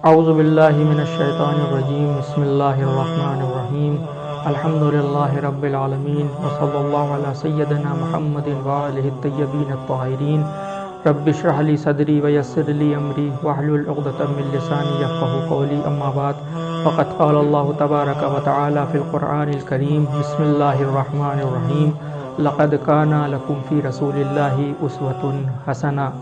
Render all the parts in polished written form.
औज़ु बिल्लाहि मिनश्शैतानिर्रजीम बिस्मिल्लाहिर्रहमानिर्रहीम अल्हम्दुलिल्लाहि रब्बिल आलमीन व सल्लल्लाहु अला सय्यदिना मुहम्मदिन व आलिहि तय्यबीन अत्ताहिरीन रब्बि इश्रह ली सदरी व यस्सिर ली अमरी वहलुल उक़दतम मिन लिसानी यफ़क़हू क़ौली अम्मा बाद फ़क़द क़ाल अल्लाहु तबारक व तआला फ़िल क़ुरआनिल करीम बिस्मिल्लाहिर्रहमानिर्रहीम लक़द काना लकुम फ़ी रसूलिल्लाहि उस्वतुन हसना।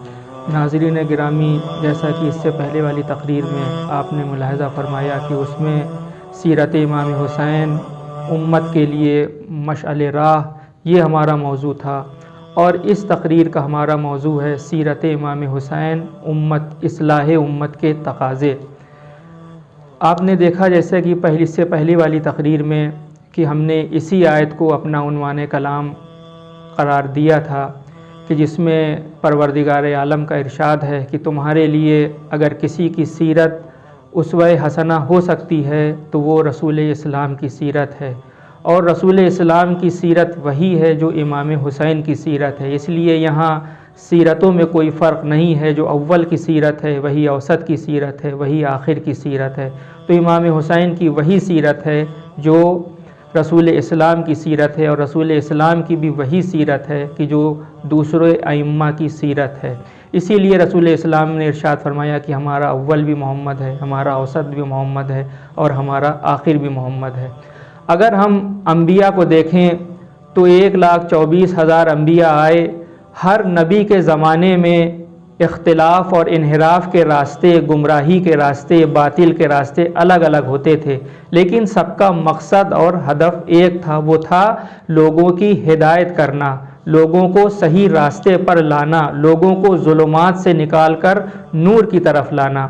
नाज़रीन गिरामी, जैसा कि इससे पहले वाली तकरीर में आपने मुलाहज़ा फ़रमाया कि उसमें सीरत इमाम हुसैन उम्मत के लिए मशअल राह, ये हमारा मौजू था और इस तकरीर का हमारा मौजू है सीरत इमाम हुसैन उम्मत इस्लाह उम्मत के तकाज़े। आपने देखा जैसे कि इससे पहली वाली तकरीर में कि हमने इसी आयत को अपना उन्वान कलाम करार दिया था कि जिसमें परवरदिगार आलम का इरशाद है कि तुम्हारे लिए अगर किसी की सीरत उसवे हसना हो सकती है तो वो रसूल इस्लाम की सीरत है, और रसूल इस्लाम की सीरत वही है जो इमाम हुसैन की सीरत है। इसलिए यहाँ सीरतों में कोई फ़र्क नहीं है, जो अव्वल की सीरत है वही औसत की सीरत है, वही आखिर की सीरत है। तो इमाम हुसैन की वही सीरत है जो रसूल इस्लाम की सीरत है, और रसूल इस्लाम की भी वही सीरत है कि जो दूसरे अइम्मा की सीरत है। इसीलिए रसूल इस्लाम ने इरशाद फरमाया कि हमारा अव्वल भी मोहम्मद है, हमारा औसत भी मोहम्मद है और हमारा आखिर भी मोहम्मद है। अगर हम अम्बिया को देखें तो 1,24,000 अम्बिया आए। हर नबी के ज़माने में इख्तिलाफ और इन्हिराफ के रास्ते, गुमराही के रास्ते, बातिल के रास्ते अलग अलग होते थे, लेकिन सबका मकसद और हदफ एक था, वो था लोगों की हिदायत करना, लोगों को सही रास्ते पर लाना, लोगों को ज़ुल्मात से निकाल कर नूर की तरफ लाना।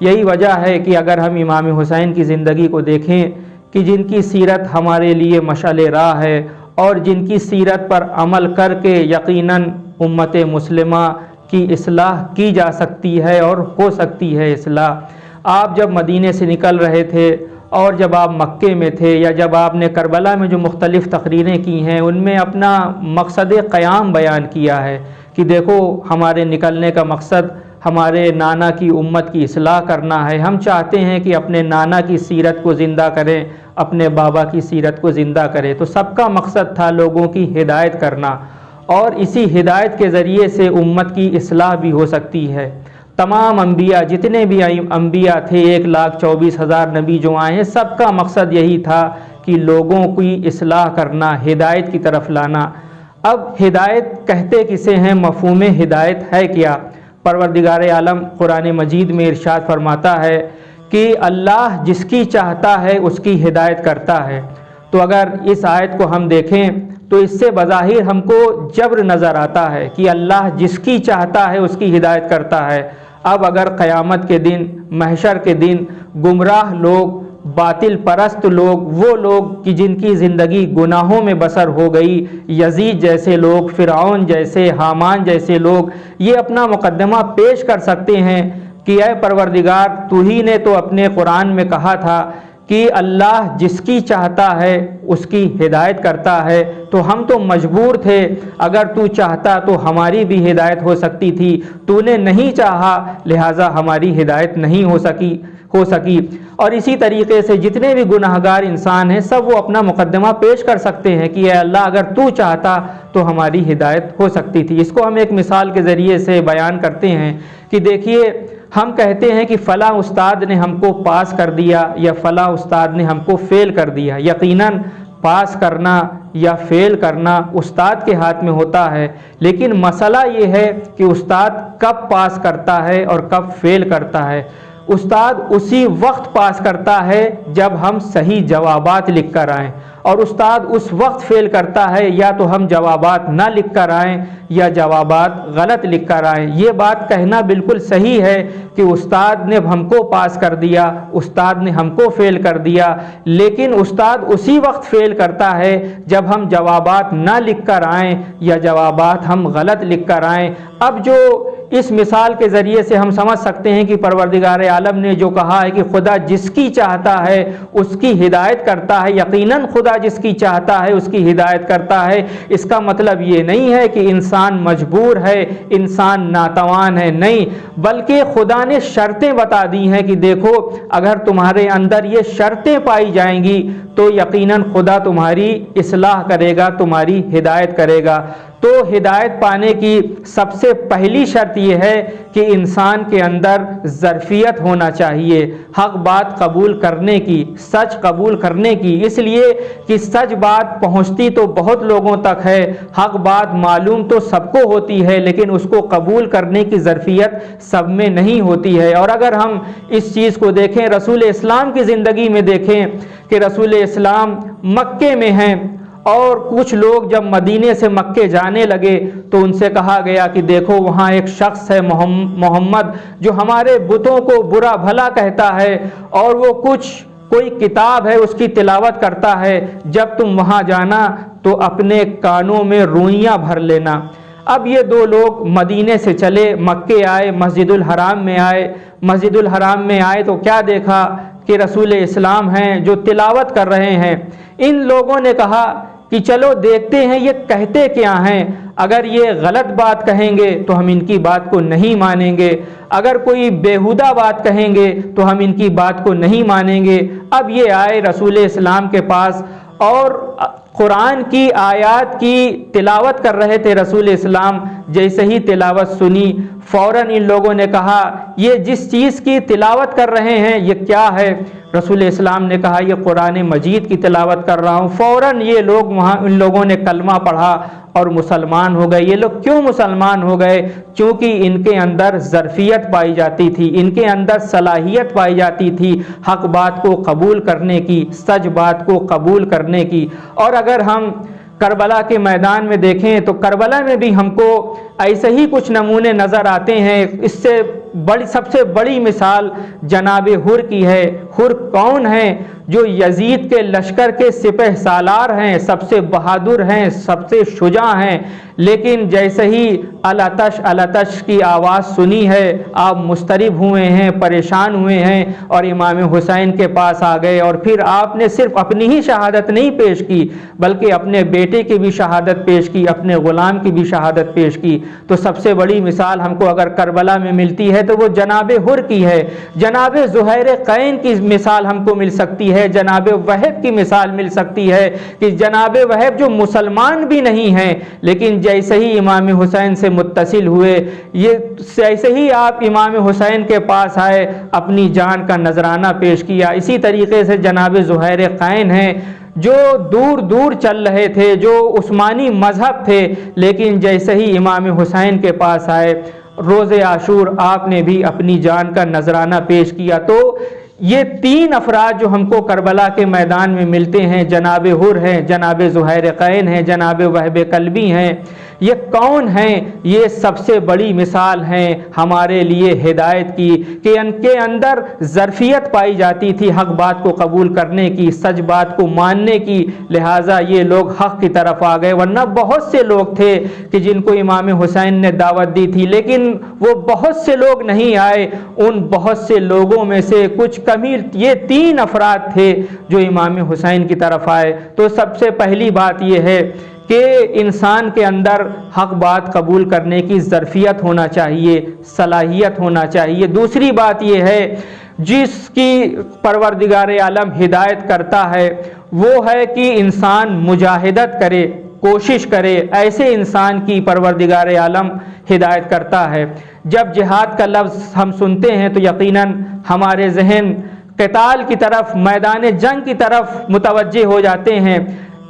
यही वजह है कि अगर हम इमाम हुसैन की ज़िंदगी को देखें कि जिनकी सीरत हमारे लिए मशाल राह है और जिनकी सीरत पर अमल करके यकीनन उम्मत मुस्लिमा की इस्लाह की जा सकती है और हो सकती है इस्लाह। आप जब मदीने से निकल रहे थे और जब आप मक्के में थे या जब आपने करबला में जो मुख्तलिफ़ तकरीरें की हैं उनमें अपना मकसद क़याम बयान किया है कि देखो हमारे निकलने का मकसद हमारे नाना की उम्मत की इस्लाह करना है। हम चाहते हैं कि अपने नाना की सीरत को ज़िंदा करें, अपने बाबा की सीरत को ज़िंदा करें। तो सबका मकसद था लोगों की हिदायत करना, और इसी हिदायत के ज़रिए से उम्मत की इस्लाह भी हो सकती है। तमाम अम्बिया, जितने भी अम्बिया थे, 1,24,000 नबी जो आए हैं, सबका मकसद यही था कि लोगों की इस्लाह करना, हिदायत की तरफ लाना। अब हिदायत कहते किसे हैं, मफ़हूम हिदायत है क्या? परवरदिगार आलम कुरान मजीद में इरशाद फरमाता है कि अल्लाह जिसकी चाहता है उसकी हिदायत करता है। तो अगर इस आयत को हम देखें तो इससे बज़ाहिर हमको जबर नज़र आता है कि अल्लाह जिसकी चाहता है उसकी हिदायत करता है। अब अगर क़यामत के दिन, महशर के दिन गुमराह लोग, बातिल परस्त लोग, वो लोग कि जिनकी ज़िंदगी गुनाहों में बसर हो गई, यजीद जैसे लोग, फ़िरऔन जैसे, हामान जैसे लोग, ये अपना मुकद्दमा पेश कर सकते हैं कि ऐ परवरदिगार, तू ही ने तो अपने कुरान में कहा था कि अल्लाह जिसकी चाहता है उसकी हिदायत करता है। तो हम तो मजबूर थे, अगर तू चाहता तो हमारी भी हिदायत हो सकती थी, तूने नहीं चाहा लिहाजा हमारी हिदायत नहीं हो सकी। और इसी तरीके से जितने भी गुनाहगार इंसान हैं सब वो अपना मुकद्दमा पेश कर सकते हैं कि अल्लाह अगर तू चाहता तो हमारी हिदायत हो सकती थी। इसको हम एक मिसाल के ज़रिए से बयान करते हैं कि देखिए, हम कहते हैं कि फ़लाँ उस्ताद ने हमको पास कर दिया या फ़लाँ उस्ताद ने हमको फ़ेल कर दिया। यकीनन पास करना या फ़ेल करना उस्ताद के हाथ में होता है, लेकिन मसला ये है कि उस्ताद कब पास करता है और कब फ़ेल करता है। उस्ताद उसी वक्त पास करता है जब हम सही जवाबात लिख कर आएँ, और उस्ताद उस वक्त फ़ेल करता है या तो हम जवाबात ना लिख कर आएँ या जवाबात गलत लिख कर आएँ। ये बात कहना बिल्कुल सही है कि उस्ताद ने हमको पास कर दिया, उस्ताद ने हमको फ़ेल कर दिया, लेकिन उस्ताद उसी वक्त फ़ेल करता है जब हम जवाबात ना लिख कर आएँ या जवाबात हम गलत लिख कर आएँ। अब जो इस मिसाल के ज़रिए से हम समझ सकते हैं कि परवरदिगार आलम ने जो कहा है कि खुदा जिसकी चाहता है उसकी हिदायत करता है, यकीनन खुदा जिसकी चाहता है उसकी हिदायत करता है, इसका मतलब ये नहीं है कि इंसान मजबूर है, इंसान नातवान है, नहीं, बल्कि खुदा ने शर्तें बता दी हैं कि देखो अगर तुम्हारे अंदर ये शर्तें पाई जाएंगी तो यकीनन खुदा तुम्हारी इस्लाह करेगा, तुम्हारी हिदायत करेगा। तो हिदायत पाने की सबसे पहली शर्त यह है कि इंसान के अंदर ज़रफ़ियत होना चाहिए, हक़ बात कबूल करने की, सच कबूल करने की, इसलिए कि सच बात पहुंचती तो बहुत लोगों तक है, हक़ बात मालूम तो सबको होती है, लेकिन उसको कबूल करने की ज़रफ़ियत सब में नहीं होती है। और अगर हम इस चीज़ को देखें, रसूल इस्लाम की ज़िंदगी में देखें कि रसूल इस्लाम मक्के में हैं और कुछ लोग जब मदीने से मक्के जाने लगे तो उनसे कहा गया कि देखो वहाँ एक शख्स है मोहम्मद जो हमारे बुतों को बुरा भला कहता है और वो कोई किताब है उसकी तिलावत करता है, जब तुम वहाँ जाना तो अपने कानों में रुइयाँ भर लेना। अब ये दो लोग मदीने से चले, मक्के आए, मस्जिदुल हराम में आए। मस्जिदुल हराम में आए तो क्या देखा कि रसूल इस्लाम हैं जो तिलावत कर रहे हैं। इन लोगों ने कहा कि चलो देखते हैं ये कहते क्या हैं, अगर ये गलत बात कहेंगे तो हम इनकी बात को नहीं मानेंगे, अगर कोई बेहुदा बात कहेंगे तो हम इनकी बात को नहीं मानेंगे। अब ये आए रसूल इस्लाम के पास और कुरान की आयत की तिलावत कर रहे थे। रसूल इस्लाम जैसे ही तिलावत सुनी फ़ौरन इन लोगों ने कहा ये जिस चीज़ की तिलावत कर रहे हैं ये क्या है? रसूल इस्लाम ने कहा ये कुरान मजीद की तिलावत कर रहा हूँ। फ़ौरन ये लोग वहाँ इन लोगों ने कलमा पढ़ा और मुसलमान हो गए। ये लोग क्यों मुसलमान हो गए? क्योंकि इनके अंदर ज़रफ़ियत पाई जाती थी, इनके अंदर सलाहियत पाई जाती थी हक़ बात को कबूल करने की, सच बात को कबूल करने की। और अगर हम करबला के मैदान में देखें तो करबला में भी हमको ऐसे ही कुछ नमूने नज़र आते हैं। इससे सबसे बड़ी मिसाल जनाब हुर की है। हुर कौन है? जो यजीद के लश्कर के सिपह सालार हैं, सबसे बहादुर हैं, सबसे शुजा हैं, लेकिन जैसे ही अलतश की आवाज़ सुनी है आप मुस्तरिब हुए हैं, परेशान हुए हैं और इमाम हुसैन के पास आ गए। और फिर आपने सिर्फ अपनी ही शहादत नहीं पेश की बल्कि अपने बेटे की भी शहादत पेश की, अपने ग़ुलाम की भी शहादत पेश की। तो सबसे बड़ी मिसाल हमको अगर करबला में मिलती है तो वो जनाब हुर की है। जनाब ज़ुहैर कैन की मिसाल हमको मिल सकती है, जनाब वहब की मिसाल मिल सकती है कि जनाब वहब जो मुसलमान भी नहीं हैं लेकिन जैसे ही इमाम हुसैन से मुत्तसिल हुए, ये ऐसे ही आप इमाम हुसैन के पास आए, अपनी जान का नजराना पेश किया। इसी तरीके से जनाब ज़ुहैर कैन हैं जो दूर दूर चल रहे थे, जो उस्मानी मजहब थे, लेकिन जैसे ही इमाम हुसैन के पास आए रोज़े आशूर आपने भी अपनी जान का नजराना पेश किया। तो ये तीन अफराद जो हमको करबला के मैदान में मिलते हैं, जनाब हुर हैं, जनाब ज़ुहैर कैन हैं, जनाब वहब कल्बी हैं, ये कौन हैं? ये सबसे बड़ी मिसाल हैं हमारे लिए हिदायत की कि इनके अंदर ज़रफ़ियत पाई जाती थी हक़ बात को कबूल करने की, सच बात को मानने की, लिहाजा ये लोग हक़ की तरफ आ गए। वरना बहुत से लोग थे कि जिनको इमाम हुसैन ने दावत दी थी लेकिन वो बहुत से लोग नहीं आए। उन बहुत से लोगों में से कुछ कमील ये तीन अफराद थे जो इमाम हुसैन की तरफ आए। तो सबसे पहली बात ये है कि इंसान के अंदर हक़ बात कबूल करने की ज़रफ़ियत होना चाहिए, सलाहियत होना चाहिए। दूसरी बात यह है जिसकी परवरदिगार आलम हिदायत करता है वो है कि इंसान मुजाहिदत करे, कोशिश करे। ऐसे इंसान की परवरदिगार आलम हिदायत करता है। जब जिहाद का लफ्ज़ हम सुनते हैं तो यकीनन हमारे जहन क़िताल की तरफ, मैदान जंग की तरफ मुतवज्जे हो जाते हैं।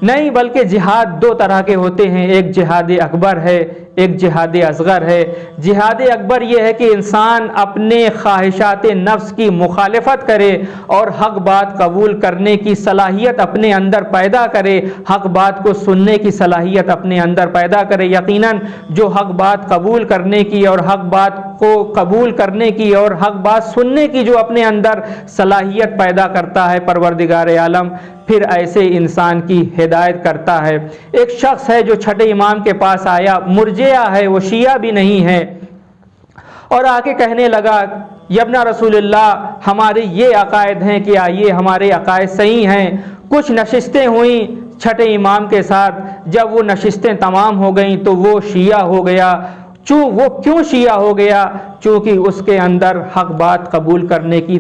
नहीं, बल्कि जिहाद दो तरह के होते हैं, एक जिहाद अकबर है, एक जिहाद असगर है। जिहाद अकबर ये है कि इंसान अपने ख्वाहिशात नफ्स की मुखालिफत करे और हक़ बात कबूल करने की सलाहियत अपने अंदर पैदा करे, हक़ बात को सुनने की सलाहियत अपने अंदर पैदा करे। यकीनन जो हक़ बात कबूल करने की और हक़ बात को कबूल करने की और हक़ बात सुनने की जो अपने अंदर सलाहियत पैदा करता है परवरदिगार आलम, फिर ऐसे इंसान की हिदायत करता है। एक शख्स है जो छठे इमाम के पास आया, मुर्जिया है, वो शिया भी नहीं है, और आके कहने लगा, यब्ना रसूलुल्लाह, हमारे ये अकायद हैं कि ये हमारे अकायद सही हैं। कुछ नशिस्तें हुई छठे इमाम के साथ, जब वो नशिस्तें तमाम हो गईं तो वो शिया हो गया। वो क्यों शिया हो गया? चूँकि उसके अंदर हक बात कबूल करने की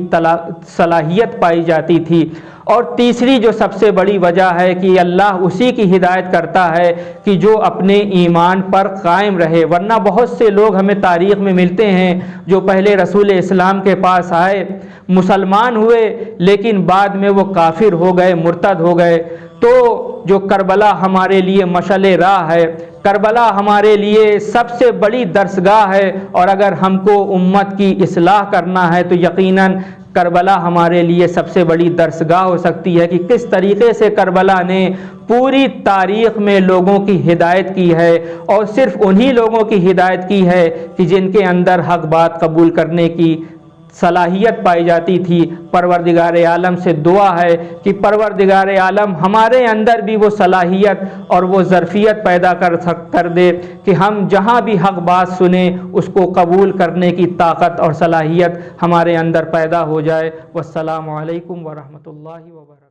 सलाहियत पाई जाती थी। और तीसरी जो सबसे बड़ी वजह है कि अल्लाह उसी की हिदायत करता है कि जो अपने ईमान पर कायम रहे। वरना बहुत से लोग हमें तारीख़ में मिलते हैं जो पहले रसूल इस्लाम के पास आए, मुसलमान हुए, लेकिन बाद में वो काफिर हो गए, मुर्तद हो गए। तो जो करबला हमारे लिए मशअल राह है, करबला हमारे लिए सबसे बड़ी दरसगाह है, और अगर हमको उम्मत की इस्लाह करना है तो यकीनन करबला हमारे लिए सबसे बड़ी दरसगाह हो सकती है कि किस तरीक़े से करबला ने पूरी तारीख़ में लोगों की हिदायत की है, और सिर्फ़ उन्हीं लोगों की हिदायत की है कि जिनके अंदर हक बात कबूल करने की सलाहियत पाई जाती थी। परवरदिगार आलम से दुआ है कि परवरदिगार आलम हमारे अंदर भी वो सलाहियत और वो ज़रफ़ियत पैदा कर दे कि हम जहाँ भी हक बात सुने उसको कबूल करने की ताकत और सलाहियत हमारे अंदर पैदा हो जाए। वस्सलामु अलैकुम व रहमतुल्लाहि व बरकातुहू।